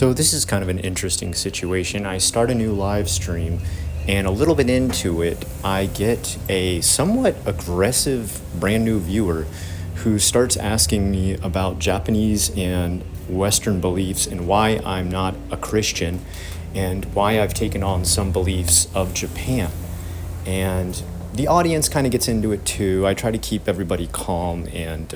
So this is kind of an interesting situation. I start a new live stream, and a little bit into it, I get a somewhat aggressive brand new viewer who starts asking me about Japanese and Western beliefs and why I'm not a Christian and why I've taken on some beliefs of Japan. And the audience kind of gets into it too. I try to keep everybody calm, and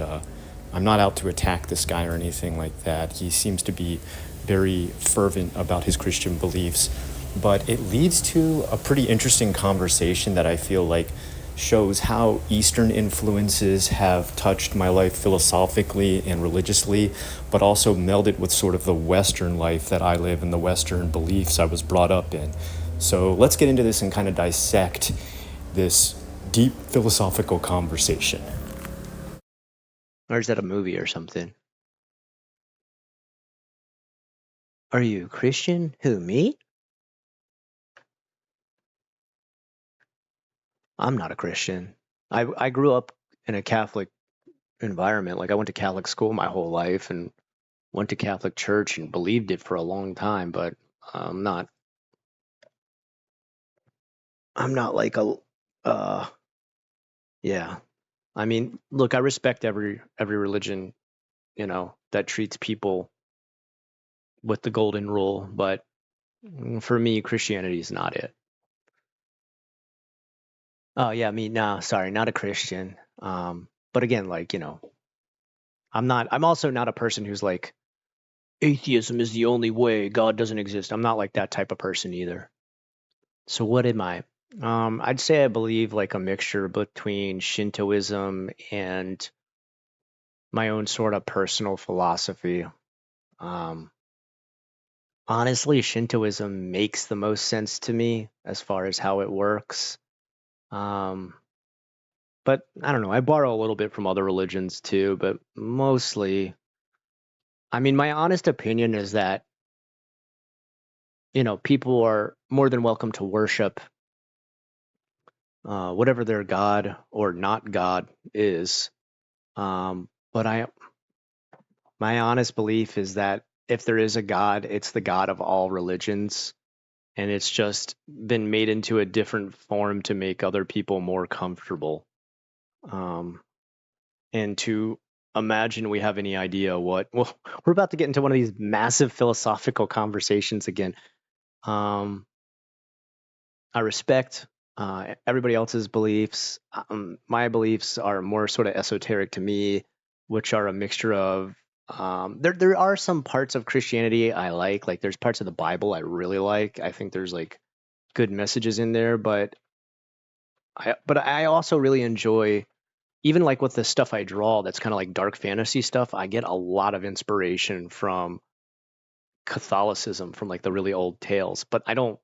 I'm not out to attack this guy or anything like that. He seems to be very fervent about his Christian beliefs, but it leads to a pretty interesting conversation that I feel like shows how Eastern influences have touched my life philosophically and religiously, but also melded with sort of the Western life that I live and the Western beliefs I was brought up in. So let's get into this and kind of dissect this deep philosophical conversation. Or is that a movie or something? Are you Christian? Who, me? I'm not a Christian. I grew up in a Catholic environment. Like I went to Catholic school my whole life and went to Catholic church and believed it for a long time, but I'm not I'm not like a uh yeah. I mean, look, I respect every religion, that treats people with the golden rule, but for me, Christianity is not it. Oh yeah, me, no, sorry, not a Christian. But again, like, I'm also not a person who's like, atheism is the only way, God doesn't exist. I'm not like that type of person either. So what am I? I'd say I believe like a mixture between Shintoism and my own sort of personal philosophy. Um, Honestly, Shintoism makes the most sense to me as far as how it works. Um, but I don't know, I borrow a little bit from other religions too, but mostly, I mean, my honest opinion is that, people are more than welcome to worship whatever their God or not God is. But my honest belief is that if there is a God, it's the God of all religions, and it's just been made into a different form to make other people more comfortable. Um, and to imagine we have any idea what, well, we're about to get into one of these massive philosophical conversations again. Um, I respect everybody else's beliefs. My beliefs are more sort of esoteric to me, which are a mixture of there are some parts of Christianity I like there's parts of the Bible I really like. I think there's like good messages in there, but I also really enjoy even like with the stuff I draw that's kind of like dark fantasy stuff. I get a lot of inspiration from Catholicism, from like the really old tales, but I don't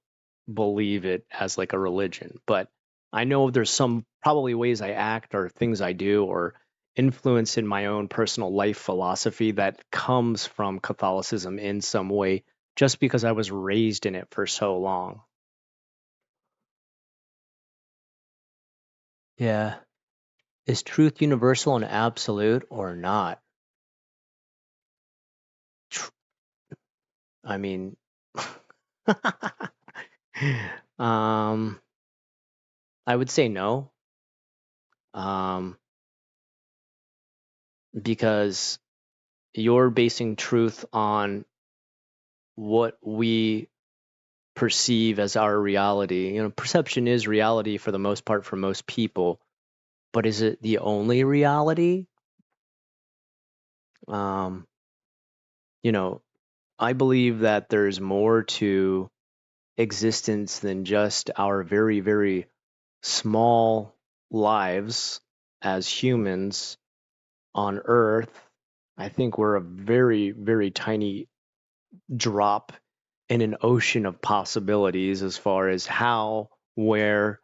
believe it as like a religion. But I know there's some probably ways I act or things I do or influence in my own personal life philosophy that comes from Catholicism in some way just because I was raised in it for so long. Yeah. Is truth universal and absolute or not? Tr- I mean, um, I would say no. Um, because you're basing truth on what we perceive as our reality. Perception is reality for the most part for most people, but is it the only reality? Um, you know, I believe that there's more to existence than just our very, very small lives as humans on Earth. I think we're a very, very tiny drop in an ocean of possibilities as far as how, where,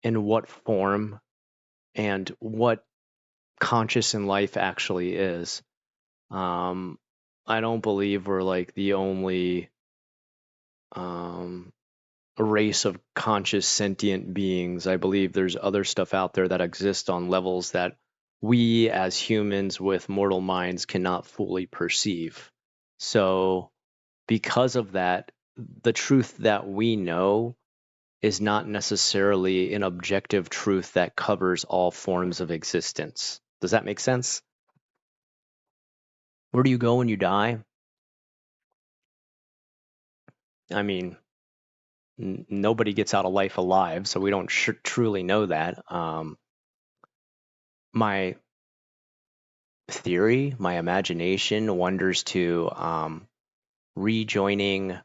in what form, and what conscious in life actually is. Um, I don't believe we're like the only um, race of conscious sentient beings. I believe there's other stuff out there that exists on levels that we as humans with mortal minds cannot fully perceive. So because of that, the truth that we know is not necessarily an objective truth that covers all forms of existence. Does that make sense? Where do you go when you die? I mean, nobody gets out of life alive, so we don't truly know that. My theory, my imagination wanders to rejoining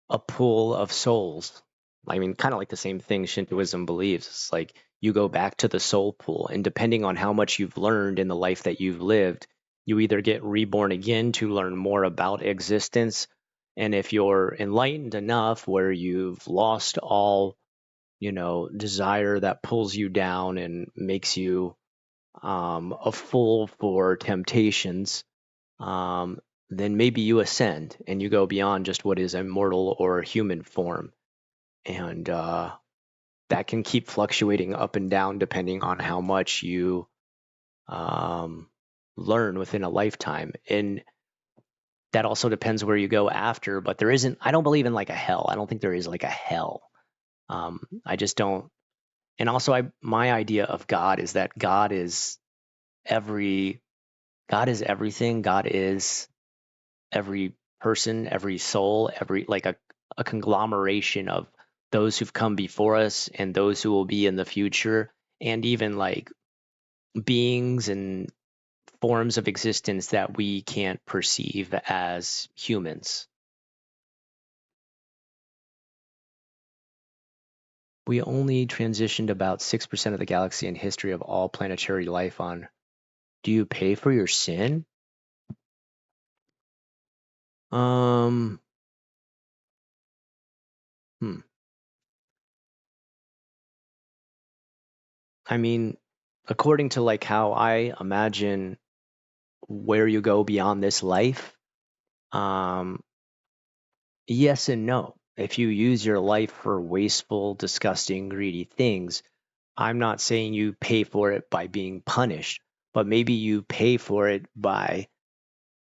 a pool of souls. I mean, kind of like the same thing Shintoism believes. It's like you go back to the soul pool, and depending on how much you've learned in the life that you've lived, you either get reborn again to learn more about existence. And if you're enlightened enough where you've lost all, desire that pulls you down and makes you a fool for temptations, um, then maybe you ascend and you go beyond just what is a mortal or human form. And that can keep fluctuating up and down depending on how much you um, learn within a lifetime. And that also depends where you go after, but there isn't, I don't believe in like a hell. I don't think there is like a hell. I just don't. And also, my idea of God is that every, God is everything. God is every person, every soul, every like a conglomeration of those who've come before us and those who will be in the future, and even like beings and forms of existence that we can't perceive as humans. We only transitioned about 6% of the galaxy in history of all planetary life on. Do you pay for your sin? Um, hmm. I mean, according to like how I imagine where you go beyond this life, um, yes and no. If you use your life for wasteful, disgusting, greedy things, I'm not saying you pay for it by being punished, but maybe you pay for it by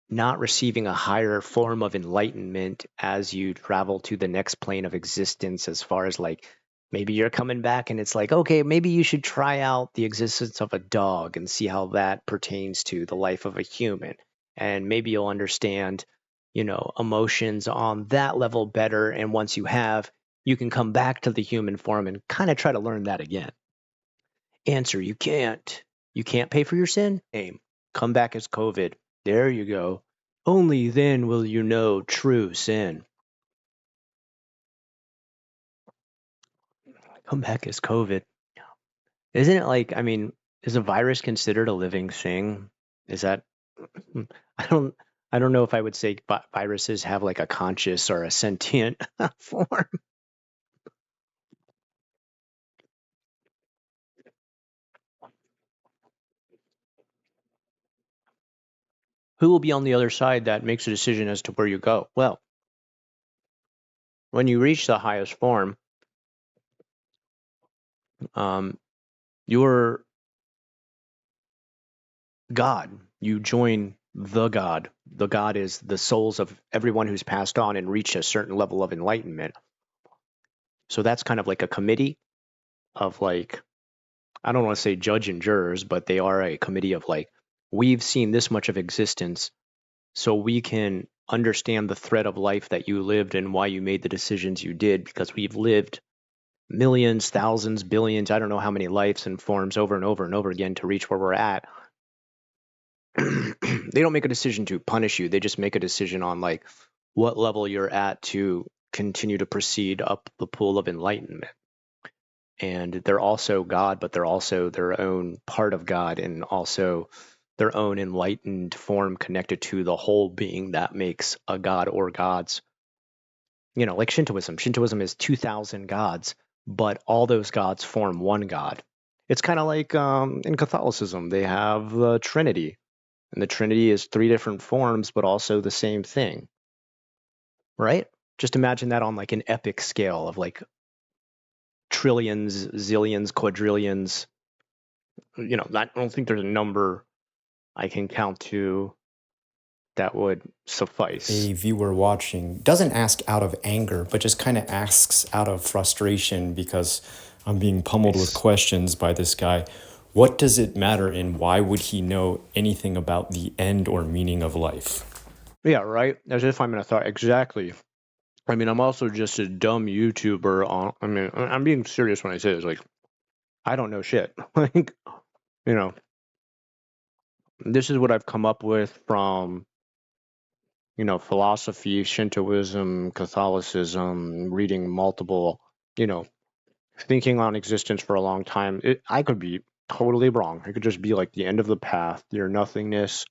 not receiving a higher form of enlightenment as you travel to the next plane of existence, as far as like maybe you're coming back and it's like, okay, maybe you should try out the existence of a dog and see how that pertains to the life of a human. And maybe you'll understand, emotions on that level better. And once you have, you can come back to the human form and kind of try to learn that again. Answer, you can't. You can't pay for your sin? Aim. Come back as COVID. There you go. Only then will you know true sin. Come back as COVID. Isn't it like, I mean, is a virus considered a living thing? Is that, I don't, I don't know if I would say viruses have like a conscious or a sentient form. Who will be on the other side that makes a decision as to where you go? Well, when you reach the highest form, um, you're God. You join the God. The God is the souls of everyone who's passed on and reached a certain level of enlightenment. So that's kind of like a committee of like, I don't want to say judge and jurors, but they are a committee of like, we've seen this much of existence, so we can understand the thread of life that you lived and why you made the decisions you did, because we've lived millions, thousands, billions, I don't know how many lives and forms over and over and over again to reach where we're at. They don't make a decision to punish you. They just make a decision on like what level you're at to continue to proceed up the pool of enlightenment. And they're also God, but they're also their own part of God and also their own enlightened form connected to the whole being that makes a God or gods. Like Shintoism. Shintoism is 2,000 gods, but all those gods form one God. It's kind of like in Catholicism, they have the Trinity, and the Trinity is three different forms, but also the same thing, right? Just imagine that on like an epic scale of like trillions, zillions, quadrillions. I don't think there's a number I can count to that would suffice. A viewer watching doesn't ask out of anger, but just kind of asks out of frustration because I'm being pummeled with Nice. questions by this guy. What does it matter, and why would he know anything about the end or meaning of life? Yeah, right. As if I'm gonna thought exactly. I mean, I'm also just a dumb YouTuber. I mean, I'm being serious when I say this. Like, I don't know shit. Like, you know, this is what I've come up with from, philosophy, Shintoism, Catholicism, reading multiple, you know, thinking on existence for a long time. I could be totally wrong. It could just be like the end of the path, your nothingness,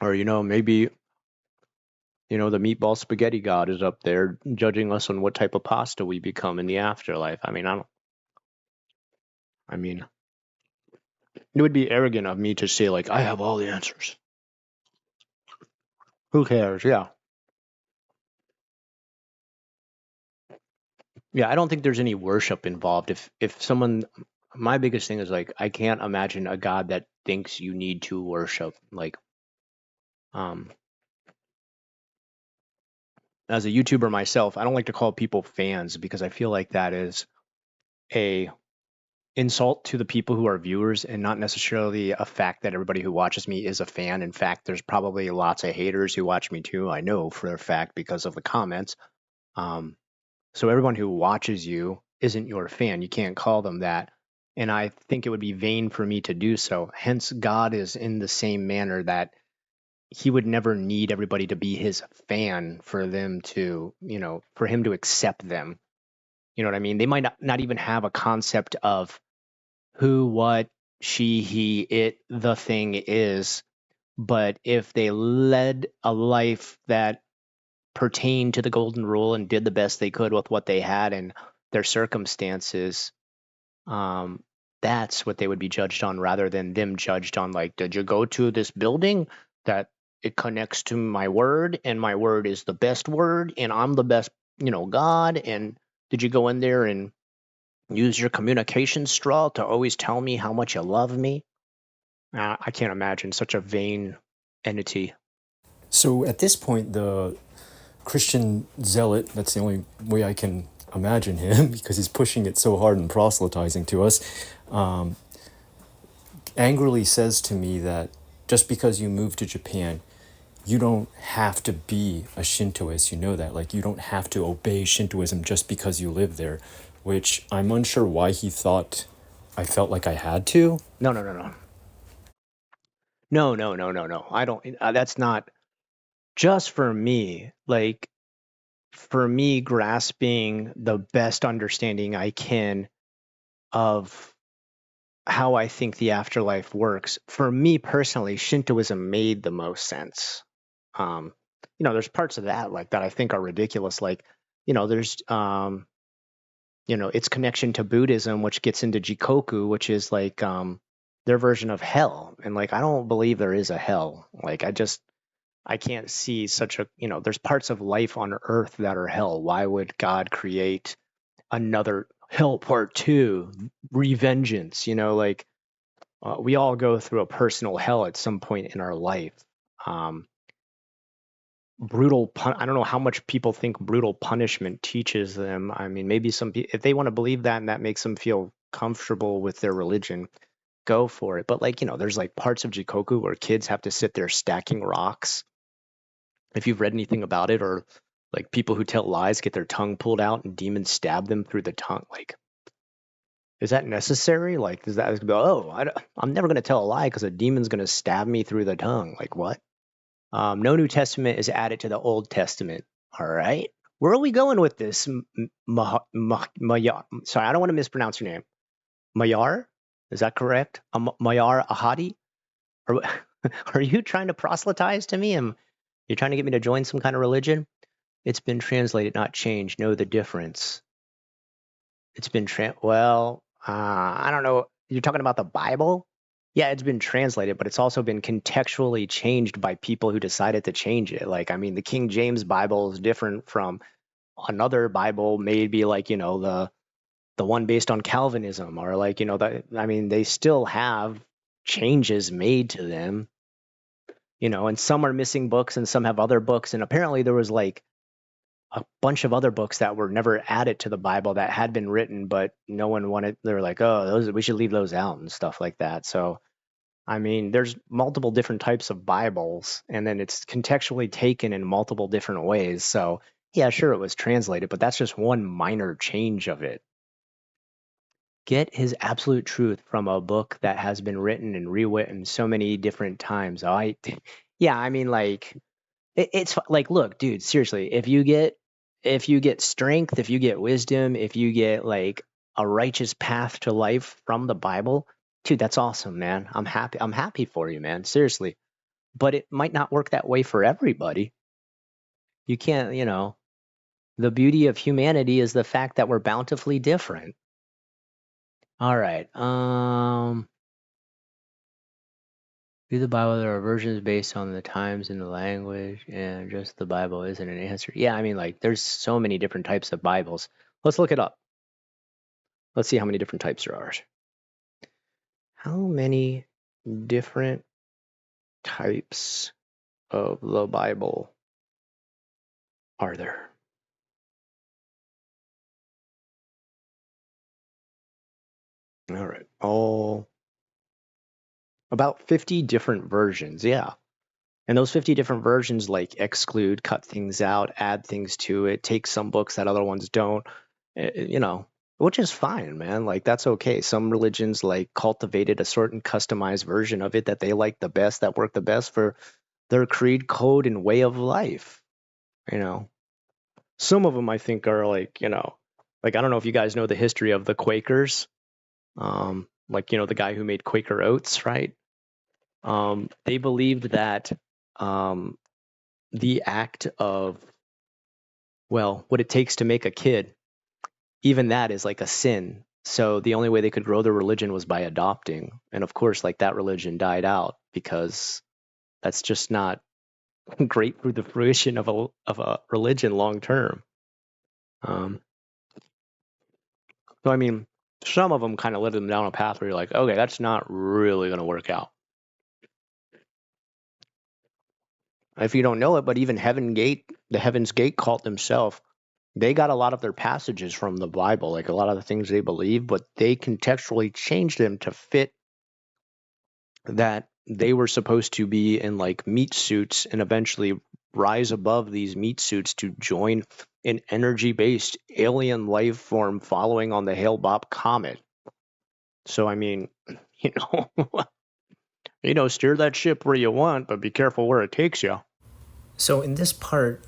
or maybe the meatball spaghetti god is up there judging us on what type of pasta we become in the afterlife. I mean, I don't. I mean, it would be arrogant of me to say like I have all the answers. Who cares? Yeah, yeah. I don't think there's any worship involved. If someone, my biggest thing is like I can't imagine a god that thinks you need to worship. Like, um, as a YouTuber myself, I don't like to call people fans because I feel like that is a insult to the people who are viewers and not necessarily a fact that everybody who watches me is a fan. In fact, there's probably lots of haters who watch me too. I know for a fact because of the comments. Um, so everyone who watches you isn't your fan. You can't call them that. And I think it would be vain for me to do so. Hence, God is in the same manner that he would never need everybody to be his fan for them to, for him to accept them. You know what I mean? They might not even have a concept of who, what, she, he, it, the thing is. But if they led a life that pertained to the golden rule and did the best they could with what they had and their circumstances, um, that's what they would be judged on rather than them judged on like, did you go to this building that it connects to my word and my word is the best word and I'm the best, God, and did you go in there and use your communication straw to always tell me how much you love me? I can't imagine such a vain entity. So at this point, the Christian zealot, that's the only way I can imagine him because he's pushing it so hard and proselytizing to us, angrily says to me that just because you moved to Japan, you don't have to be a Shintoist. You know that. Like, you don't have to obey Shintoism just because you live there, which I'm unsure why he thought I felt like I had to. No, no, no, no. No, no, no, no, no. I don't. That's not just for me. Like, for me, grasping the best understanding I can of how I think the afterlife works. For me personally, Shintoism made the most sense. Um, there's parts of that like that I think are ridiculous. Like, there's its connection to Buddhism, which gets into Jikoku, which is like their version of hell. And like I don't believe there is a hell. Like I can't see such a there's parts of life on earth that are hell. Why would God create another hell part two, revengeance? Like we all go through a personal hell at some point in our life. Um, I don't know how much people think brutal punishment teaches them. I mean, maybe if they want to believe that and that makes them feel comfortable with their religion, go for it. But like, there's like parts of Jikoku where kids have to sit there stacking rocks. If you've read anything about it, or like people who tell lies get their tongue pulled out and demons stab them through the tongue, like, is that necessary? Like, does that go, I'm never going to tell a lie because a demon's going to stab me through the tongue? Like, what? No New Testament is added to the Old Testament. All right. Where are we going with this? Mayar. Sorry, I don't want to mispronounce your name. Mayar? Is that correct? Mayar Ahadi? Are, are you trying to proselytize to me? You're trying to get me to join some kind of religion? It's been translated, not changed. Know the difference. It's been I don't know. You're talking about the Bible? Yeah, it's been translated, but it's also been contextually changed by people who decided to change it. Like, I mean, the King James Bible is different from another Bible, maybe like, the one based on Calvinism, or like, I mean, they still have changes made to them, and some are missing books and some have other books. And apparently there was like a bunch of other books that were never added to the Bible that had been written, but no one wanted, they were like, oh, those, we should leave those out and stuff like that. So, I mean, there's multiple different types of Bibles, and then it's contextually taken in multiple different ways. So, yeah, sure, it was translated, but that's just one minor change of it. Get his absolute truth from a book that has been written and rewritten so many different times. Yeah, I mean, like, it's like, look, dude, seriously, if you get strength, if you get wisdom, if you get like a righteous path to life from the Bible, dude, that's awesome, man. I'm happy for you, man. Seriously. But it might not work that way for everybody. You can't, the beauty of humanity is the fact that we're bountifully different. All right. Through the Bible, there are versions based on the times and the language, and just the Bible isn't an answer. Yeah, I mean, like, there's so many different types of Bibles. Let's look it up. Let's see how many different types there are. How many different types of the Bible are there? All right. About 50 different versions. Yeah. And those 50 different versions like exclude, cut things out, add things to it, take some books that other ones don't, which is fine, man. Like, that's okay. Some religions like cultivated a certain customized version of it that they like the best, that worked the best for their creed, code, and way of life. Some of them I think are like, like, I don't know if you guys know the history of the Quakers. Like, the guy who made Quaker Oats, right? They believed that the act of, well, what it takes to make a kid, even that is like a sin. So the only way they could grow their religion was by adopting. And of course, like, that religion died out because that's just not great for the fruition of a religion long term. So I mean, some of them kind of led them down a path where you're like, okay, that's not really going to work out. If you don't know it, but even the Heaven's Gate cult themselves, they got a lot of their passages from the Bible, like a lot of the things they believe, but they contextually changed them to fit that they were supposed to be in like meat suits and eventually rise above these meat suits to join an energy-based alien life form following on the Hale-Bopp comet. So I mean, steer that ship where you want, but be careful where it takes you. So in this part,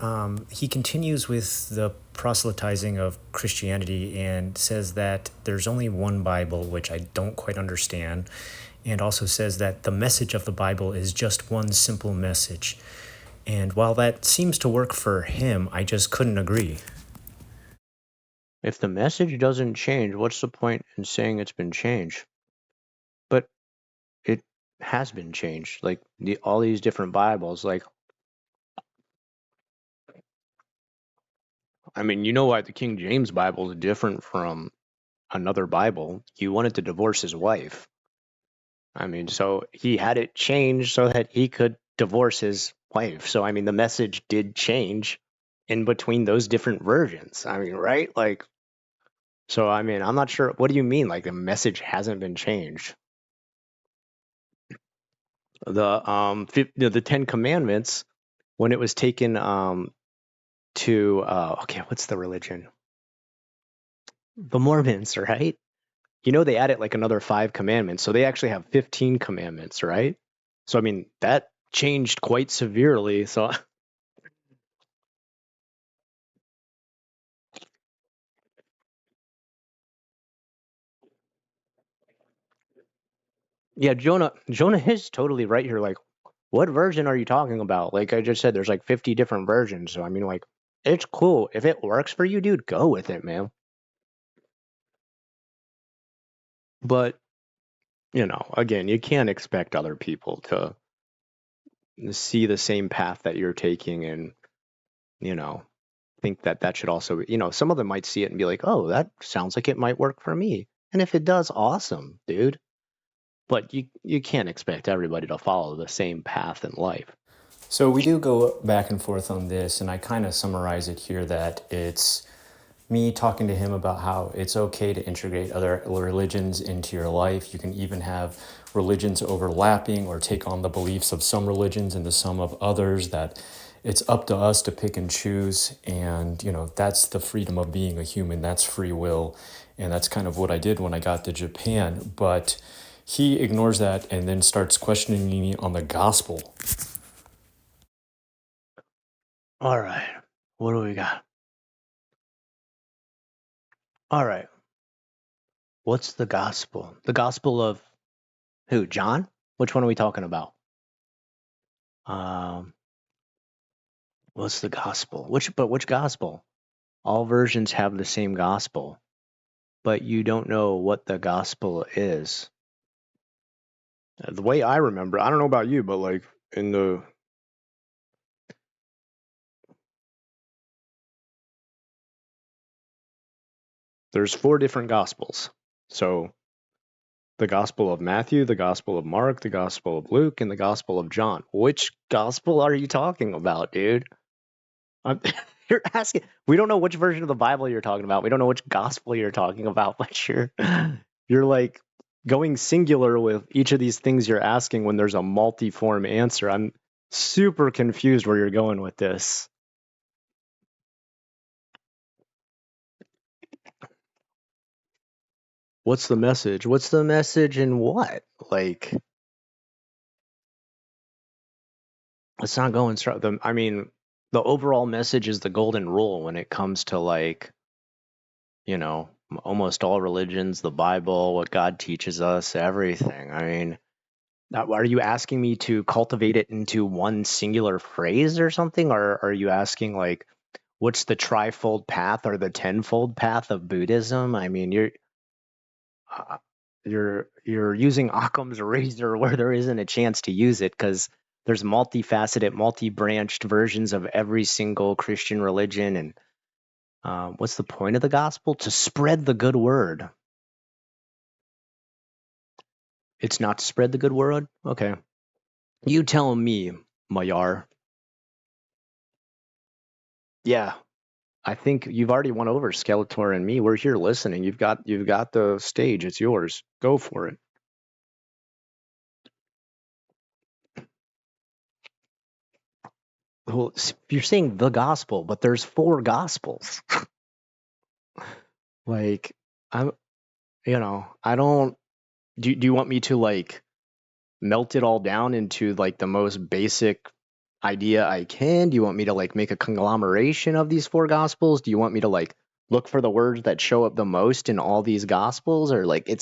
he continues with the proselytizing of Christianity and says that there's only one Bible, which I don't quite understand, and also says that the message of the Bible is just one simple message. And while that seems to work for him, I just couldn't agree. If the message doesn't change, what's the point in saying it's been changed? But it has been changed. Like, all these different Bibles, like, I mean, you know why the King James Bible is different from another Bible? He wanted to divorce his wife. I mean, so he had it changed so that he could divorce his wife. So, I mean, the message did change in between those different versions. I mean, right? Like, so, I mean, I'm not sure. What do you mean? Like, the message hasn't been changed? The 10 Commandments, when it was taken to okay, what's the religion? The Mormons, right? They added like another 5 commandments, so they actually have 15 commandments, right? So I mean, that changed quite severely. So yeah, Jonah is totally right here. Like, what version are you talking about? Like I just said, there's like 50 different versions. So I mean, like, it's cool. If it works for you, dude, go with it, man. But, again, you can't expect other people to see the same path that you're taking and, think that that should also, some of them might see it and be like, oh, that sounds like it might work for me. And if it does, awesome, dude. but you can't expect everybody to follow the same path in life. So we do go back and forth on this, and I kind of summarize it here that it's me talking to him about how it's okay to integrate other religions into your life. You can even have religions overlapping or take on the beliefs of some religions and the some of others, that it's up to us to pick and choose. And, that's the freedom of being a human. That's free will. And that's kind of what I did when I got to Japan. But he ignores that and then starts questioning me on the gospel. All right. What do we got? All right. What's the gospel? The gospel of who? John? Which one are we talking about? Um, what's the gospel? Which gospel? All versions have the same gospel, but you don't know what the gospel is. The way I remember, I don't know about you, but like there's 4 different gospels. So the gospel of Matthew, the gospel of Mark, the gospel of Luke, and the gospel of John. Which gospel are you talking about, dude? You're asking. We don't know which version of the Bible you're talking about. We don't know which gospel you're talking about, but you're like going singular with each of these things you're asking when there's a multi-form answer. I'm super confused where you're going with this. What's the message? What's the message in what? Like, let's not go and start them. I mean, the overall message is the golden rule when it comes to like, almost all religions, the Bible, what God teaches us, everything. I mean, are you asking me to cultivate it into one singular phrase or something? Or are you asking like, what's the trifold path or the tenfold path of Buddhism? I mean, uh, you're using Occam's razor where there isn't a chance to use it, because there's multifaceted, multi-branched versions of every single Christian religion. And what's the point of the gospel? To spread the good word. It's not to spread the good word? Okay. You tell me, Mayar. Yeah, I think you've already won over Skeletor and me. We're here listening. You've got the stage. It's yours. Go for it. Well, you're saying the gospel, but there's 4 gospels. Like, I'm, I don't. Do you want me to like melt it all down into like the most basic idea I can? Do you want me to like make a conglomeration of these 4 gospels? Do you want me to like look for the words that show up the most in all these gospels? Or like I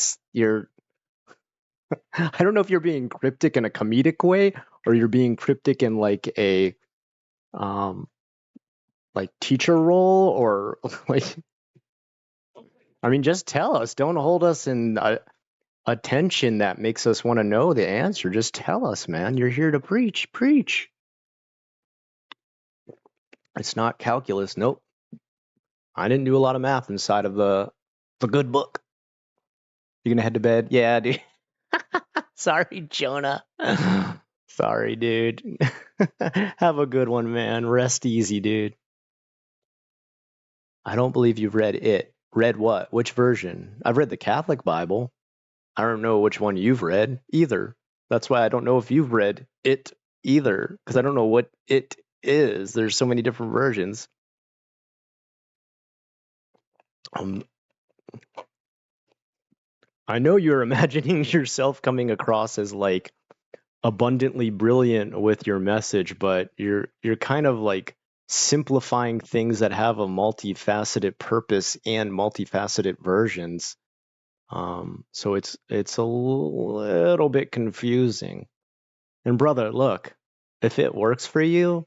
don't know if you're being cryptic in a comedic way or you're being cryptic in like a like teacher role, or like, I mean, just tell us. Don't hold us in attention that makes us want to know the answer. Just tell us, man. You're here to preach. Preach. It's not calculus. Nope. I didn't do a lot of math inside of the good book. You gonna head to bed? Yeah, dude. Sorry, Jonah. Sorry, dude. Have a good one, man. Rest easy, dude. I don't believe you've read it. Read what? Which version? I've read the Catholic Bible. I don't know which one you've read either. That's why I don't know if you've read it either, because I don't know what it is. There's so many different versions. I know you're imagining yourself coming across as like abundantly brilliant with your message, but you're kind of like simplifying things that have a multifaceted purpose and multifaceted versions. So it's a little bit confusing. And brother, look, if it works for you,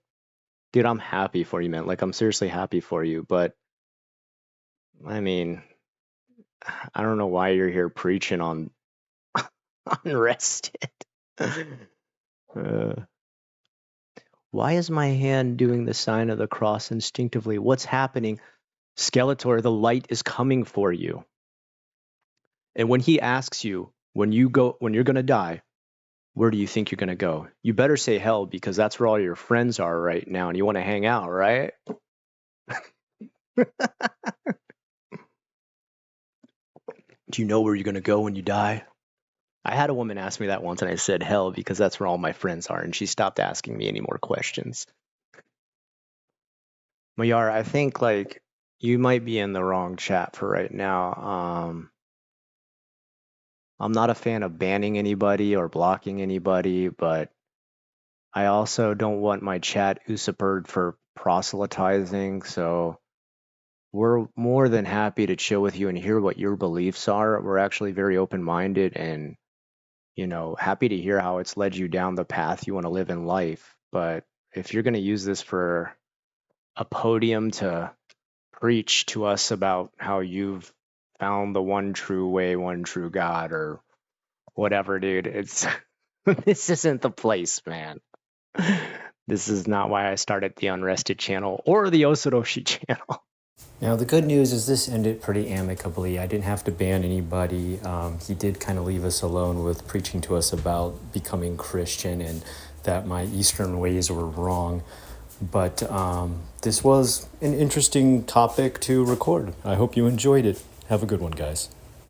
dude, I'm happy for you, man. Like, I'm seriously happy for you. But I mean, I don't know why you're here preaching on unrested. Why is my hand doing the sign of the cross instinctively? What's happening? Skeletor, the light is coming for you. And when he asks you, when you're gonna die, where do you think you're gonna go? You better say hell because that's where all your friends are right now, and you want to hang out, right? Do you know where you're gonna go when you die? I had a woman ask me that once, and I said hell because that's where all my friends are, and she stopped asking me any more questions. Mayar, I think like you might be in the wrong chat for right now. I'm not a fan of banning anybody or blocking anybody, but I also don't want my chat usurped for proselytizing. So we're more than happy to chill with you and hear what your beliefs are. We're actually very open-minded and, happy to hear how it's led you down the path you want to live in life. But if you're going to use this for a podium to preach to us about how you've found the one true way, one true God, or whatever, dude, it's this isn't the place, man. This is not why I started the Unrested channel or the Osoroshi channel. Now, the good news is this ended pretty amicably. I didn't have to ban anybody. He did kind of leave us alone with preaching to us about becoming Christian and that my Eastern ways were wrong. But this was an interesting topic to record. I hope you enjoyed it. Have a good one, guys.